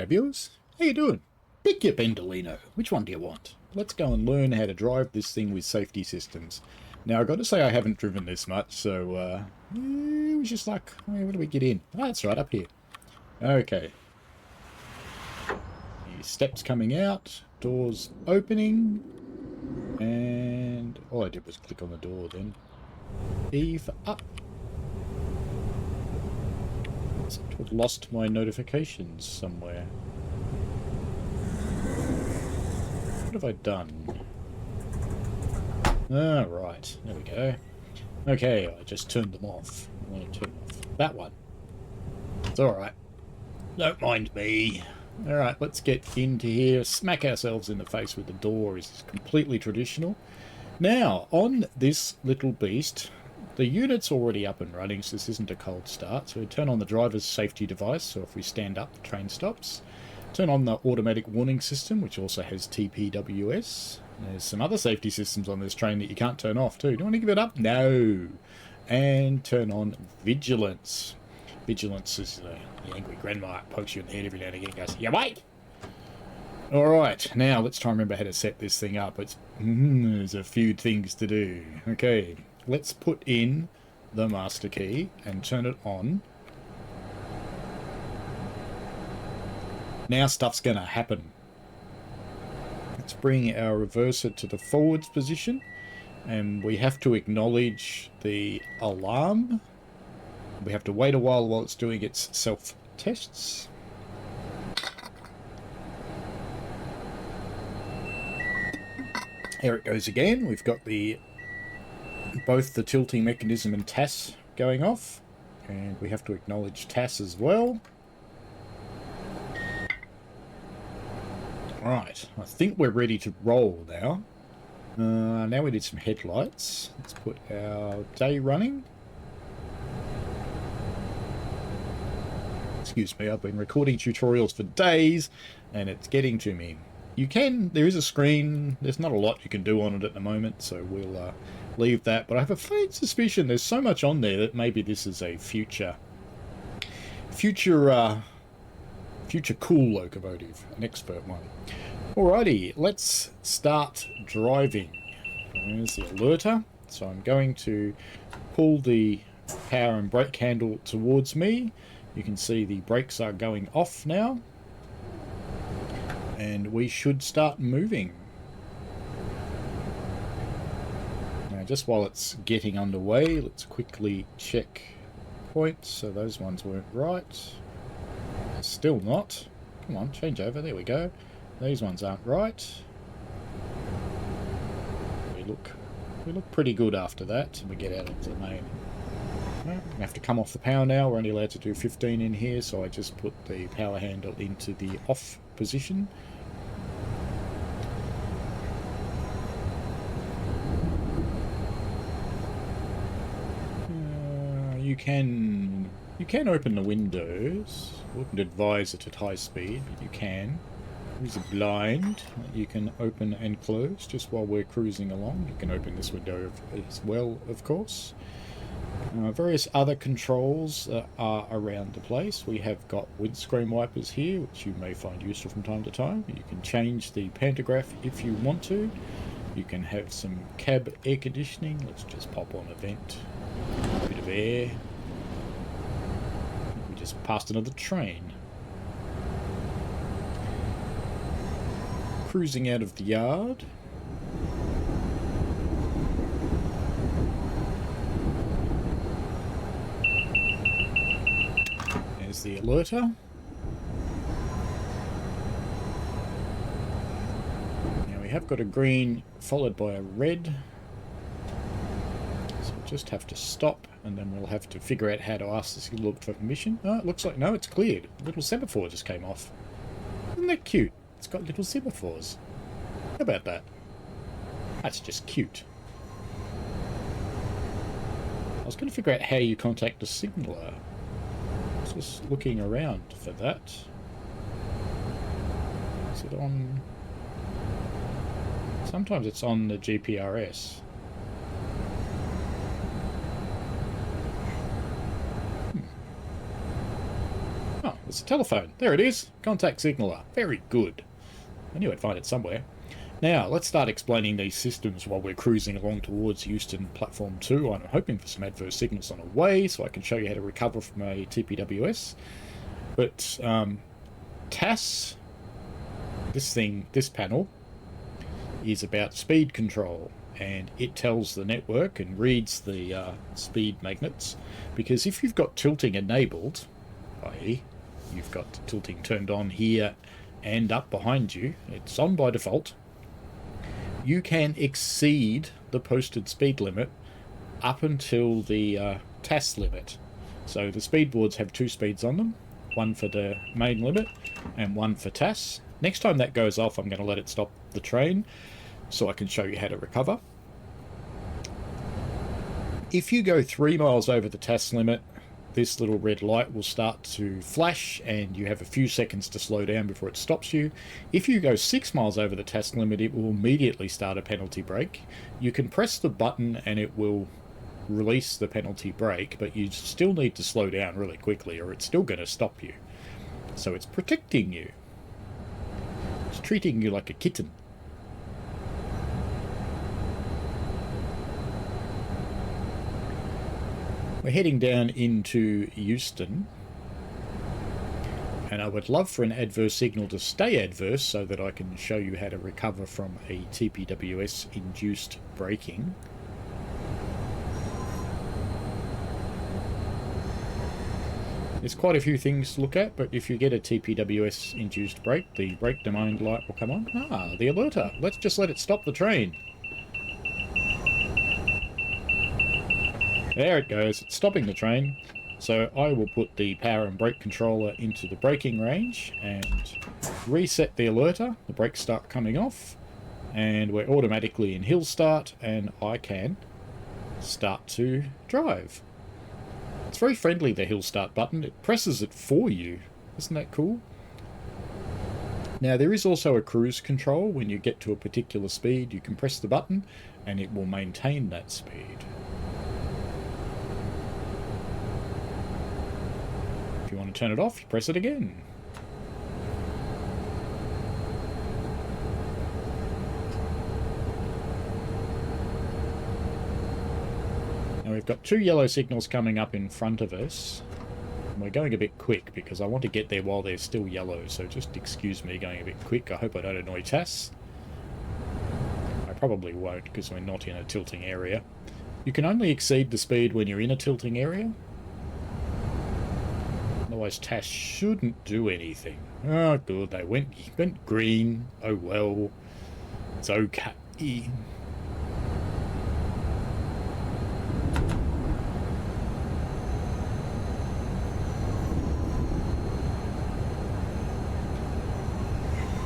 viewers. How you doing? Pick your Pendolino. Which one do you want? Let's go and learn how to drive this thing with safety systems. Now, I've got to say I haven't driven this much, so it was just like, where do we get in? Oh, that's right, up here. Okay. The steps coming out, doors opening, and all I did was click on the door then. E for up. I've lost my notifications somewhere. What have I done? Ah, right. There we go. Okay, I just turned them off. I want to turn off that one. It's alright. Don't mind me. Alright, let's get into here. Smack ourselves in the face with the door is completely traditional. Now, on this little beast, the unit's already up and running, so this isn't a cold start. So we turn on the driver's safety device, so if we stand up, the train stops. Turn on the automatic warning system, which also has TPWS. There's some other safety systems on this train that you can't turn off too. Do you want to give it up? No. And turn on vigilance. Vigilance is the angry grandma that pokes you in the head every now and again and goes, "You wait!" Alright, now let's try and remember how to set this thing up. There's a few things to do. Okay, let's put in the master key and turn it on. Now stuff's going to happen. Let's bring our reverser to the forwards position, and we have to acknowledge the alarm. We have to wait a while it's doing its self-tests. Here it goes again. We've got both the tilting mechanism and Tass going off, and we have to acknowledge Tass as well. Right, I think we're ready to roll now. Now we need some headlights. Let's put our day running. Excuse me, I've been recording tutorials for days, and it's getting to me. There is a screen, there's not a lot you can do on it at the moment, so we'll leave that. But I have a faint suspicion there's so much on there that maybe this is a future cool locomotive, an expert one. Alrighty, let's start driving. There's the alerter. So I'm going to pull the power and brake handle towards me. You can see the brakes are going off now. And we should start moving. Now, just while it's getting underway, let's quickly check points. So those ones weren't right. Still not. Come on, change over. There we go. These ones aren't right. We look pretty good after that. We get out into the main. We have to come off the power now. We're only allowed to do 15 in here, so I just put the power handle into the off position. You can open the windows. Wouldn't advise it at high speed, but you can. There's a blind that you can open and close just while we're cruising along. You can open this window as well, of course. Various other controls are around the place. We have got windscreen wipers here, which you may find useful from time to time. You can change the pantograph if you want to. You can have some cab air conditioning. Let's just pop on a vent. A bit of air. We just passed another train. Cruising out of the yard. There's the alerter. Now we have got a green followed by a red. So we'll just have to stop, and then we'll have to figure out how to ask this little for permission. Oh, it looks like, no, it's cleared. A little semaphore just came off. Isn't that cute? It's got little semaphores. How about that? That's just cute. I was going to figure out how you contact a signaller. I was just looking around for that. Is it on... Sometimes it's on the GPRS. It's a telephone. There it is. Contact signaler. Very good. I knew I'd find it somewhere. Now, let's start explaining these systems while we're cruising along towards Houston Platform 2. I'm hoping for some adverse signals on the way, so I can show you how to recover from a TPWS. But Tass, this panel, is about speed control, and it tells the network and reads the speed magnets, because if you've got tilting enabled, i.e. you've got tilting turned on here and up behind you, it's on by default, you can exceed the posted speed limit up until the Tass limit. So the speed boards have two speeds on them, one for the main limit and one for Tass. Next time that goes off, I'm going to let it stop the train so I can show you how to recover. If you go 3 miles over the Tass limit, this little red light will start to flash and you have a few seconds to slow down before it stops you. If you go 6 miles over the Tass limit, it will immediately start a penalty brake. You can press the button and it will release the penalty brake, but you still need to slow down really quickly or it's still going to stop you. So it's protecting you. It's treating you like a kitten. We're heading down into Houston, and I would love for an adverse signal to stay adverse so that I can show you how to recover from a TPWS induced braking. There's quite a few things to look at, but if you get a TPWS induced brake, the brake domain light will come on. Ah, the alerter. Let's just let it stop the train. There it goes, it's stopping the train. So I will put the power and brake controller into the braking range and reset the alerter. The brakes start coming off and we're automatically in hill start and I can start to drive. It's very friendly, the hill start button. It presses it for you. Isn't that cool? Now there is also a cruise control. When you get to a particular speed, you can press the button and it will maintain that speed. If you want to turn it off, you press it again. Now we've got 2 yellow signals coming up in front of us. And we're going a bit quick because I want to get there while they're still yellow, so just excuse me going a bit quick. I hope I don't annoy Tass. I probably won't because we're not in a tilting area. You can only exceed the speed when you're in a tilting area. Otherwise Tass shouldn't do anything. Oh good, they went green. Oh well. It's okay.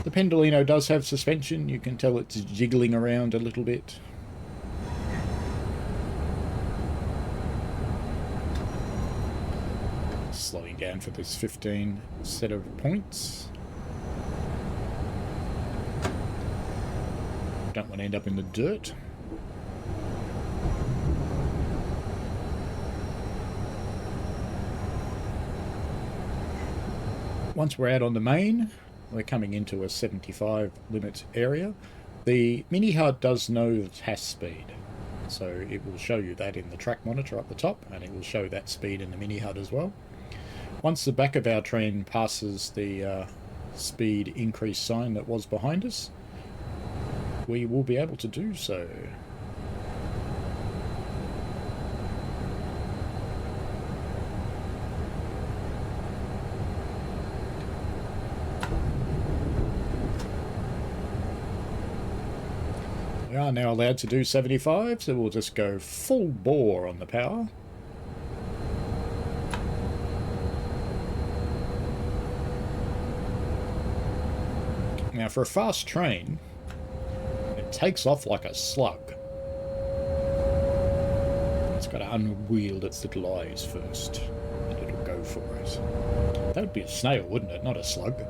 The Pendolino does have suspension. You can tell it's jiggling around a little bit. Slowing down for this 15 set of points. Don't want to end up in the dirt. Once we're out on the main, we're coming into a 75 limit area. The mini HUD does know the Tass speed, so it will show you that in the track monitor up the top, and it will show that speed in the mini HUD as well. Once the back of our train passes the speed increase sign that was behind us, we will be able to do so. We are now allowed to do 75, so we'll just go full bore on the power. Now for a fast train, it takes off like a slug. It's got to unwield its little eyes first, and it'll go for it. That would be a snail, wouldn't it? Not a slug.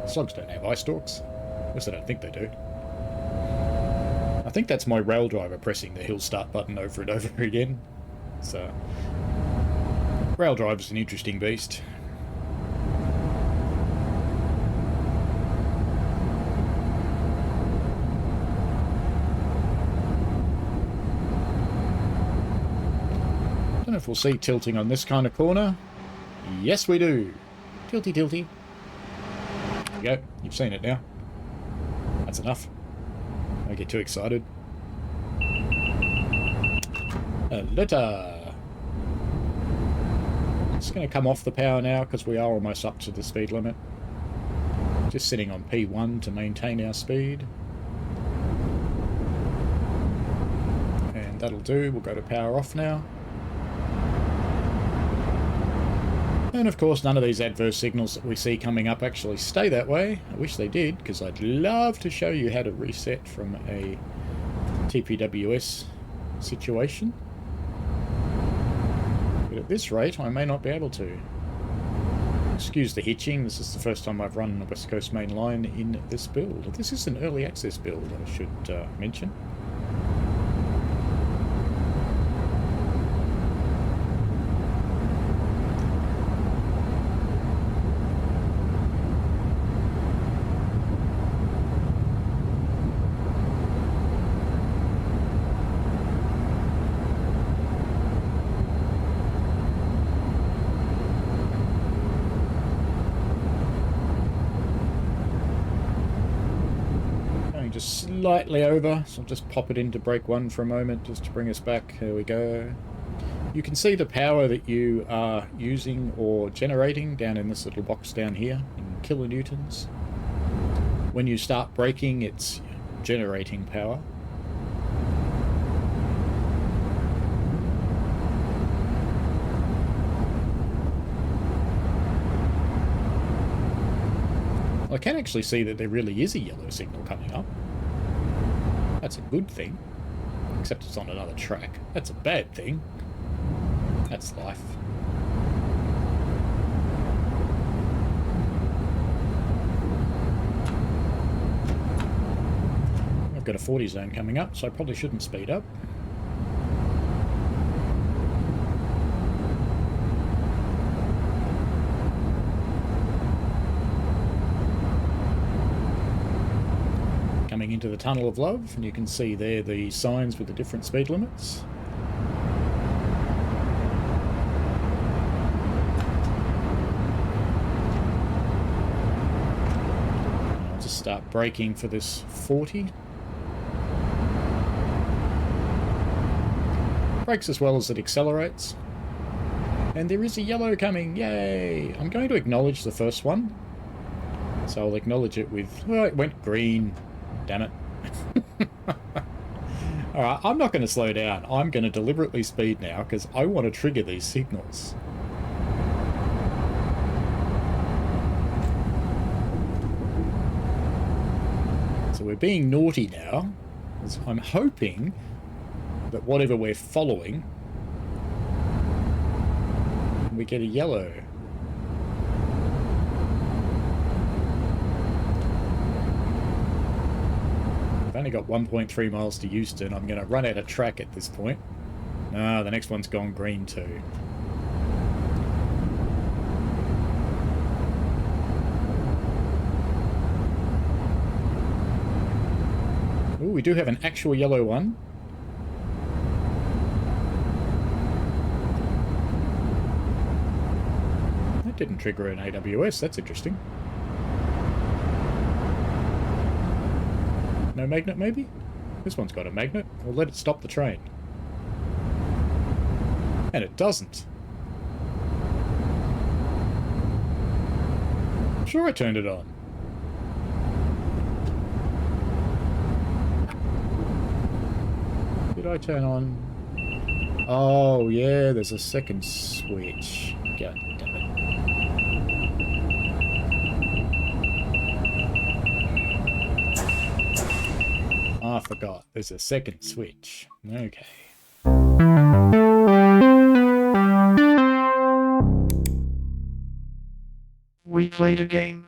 Slugs don't have eye stalks. At least I don't think they do. I think that's my rail driver pressing the hill start button over and over again. So, rail driver's an interesting beast. know if we'll see tilting on this kind of corner. Yes, we do. Tilty, tilty. There you go. You've seen it now. That's enough. Don't get too excited. A letter. Just going to come off the power now because we are almost up to the speed limit. Just sitting on P1 to maintain our speed. And that'll do. We'll go to power off now. And of course, none of these adverse signals that we see coming up actually stay that way. I wish they did, because I'd love to show you how to reset from a TPWS situation. But at this rate, I may not be able to. Excuse the hitching. This is the first time I've run a West Coast Main Line in this build. This is an early access build, I should mention. Just slightly over, so I'll just pop it into brake 1 for a moment just to bring us back. There we go. You can see the power that you are using or generating down in this little box down here in kilonewtons. When you start braking, it's generating power. I can actually see that there really is a yellow signal coming up. That's a good thing. Except it's on another track. That's a bad thing. That's life. I've got a 40 zone coming up, so I probably shouldn't speed up. Into the Tunnel of Love, and you can see there the signs with the different speed limits. I'll just start braking for this 40. Brakes as well as it accelerates. And there is a yellow coming, yay! I'm going to acknowledge the first one. So I'll acknowledge it with, oh, it went green. Damn it. Alright, I'm not going to slow down. I'm going to deliberately speed now because I want to trigger these signals. So we're being naughty now. I'm hoping that whatever we're following, we get a yellow. I've only got 1.3 miles to Euston. I'm going to run out of track at this point. Ah, the next one's gone green too. Ooh, we do have an actual yellow one. That didn't trigger an AWS. That's interesting. No magnet, maybe? This one's got a magnet. We'll let it stop the train. And it doesn't. Sure, I turned it on. Did I turn on? Oh, yeah, there's a second switch. God damn it. I forgot. There's a second switch. Okay. We played a game.